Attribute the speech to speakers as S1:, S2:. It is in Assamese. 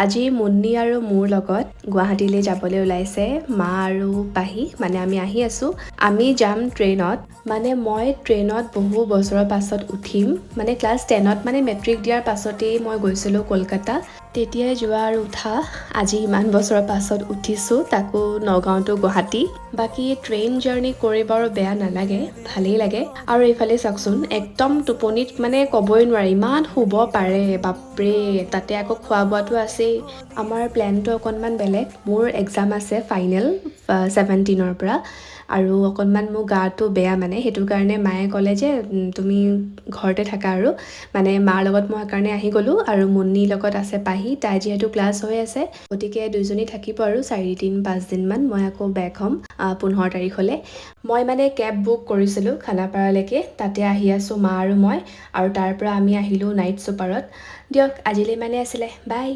S1: আজি মুন্নি আৰু মোৰ লগত গুৱাহাটীলৈ যাবলৈ ওলাইছে মা আৰু পাহি, মানে আমি আহি আছোঁ। আমি যাম ট্ৰেইনত, মানে মই ট্ৰেইনত বহু বছৰৰ পাছত উঠিম। মানে ক্লাছ 10ত মানে মেট্ৰিক দিয়াৰ পাছতেই মই গৈছিলোঁ কলকাতা, তেতিয়াই যোৱা আৰু উঠা। আজি ইমান বছৰৰ পাছত উঠিছোঁ, তাকো নগাঁও টু গুৱাহাটী। বাকী ট্ৰেইন জাৰ্ণি কৰি বাৰু বেয়া নালাগে, ভালেই লাগে। আৰু এইফালে চাওকচোন, একদম টোপনিত মানে ক'বই নোৱাৰি ইমান শুব পাৰে, বাপৰে। তাতে আকৌ খোৱা বোৱাটো আছেই। আমাৰ প্লেনটো অকণমান বেলেগ। মোৰ এক্সাম আছে ফাইনেল 17ৰ পৰা, আৰু অকণমান মোৰ গাটো বেয়া, মানে সেইটো কাৰণে মায়ে ক'লে যে তুমি ঘৰতে থাকা আৰু। মানে মাৰ লগত মই সেইকাৰণে আহি গ'লোঁ, আৰু মুন্নিৰ লগত আছে পাহি, তাই যিহেতু ক্লাছ হৈ আছে, গতিকে দুইজনী থাকিব আৰু 4-5 দিনমান। মই আকৌ বেক হ'ম 15 তাৰিখলৈ। মই মানে কেব বুক কৰিছিলোঁ খানাপাৰালৈকে, তাতে আহি আছোঁ মা আৰু মই, আৰু তাৰ পৰা আমি আহিলোঁ নাইট ছুপাৰত। দিয়ক আজিলৈ মানে আছিলে, বাই।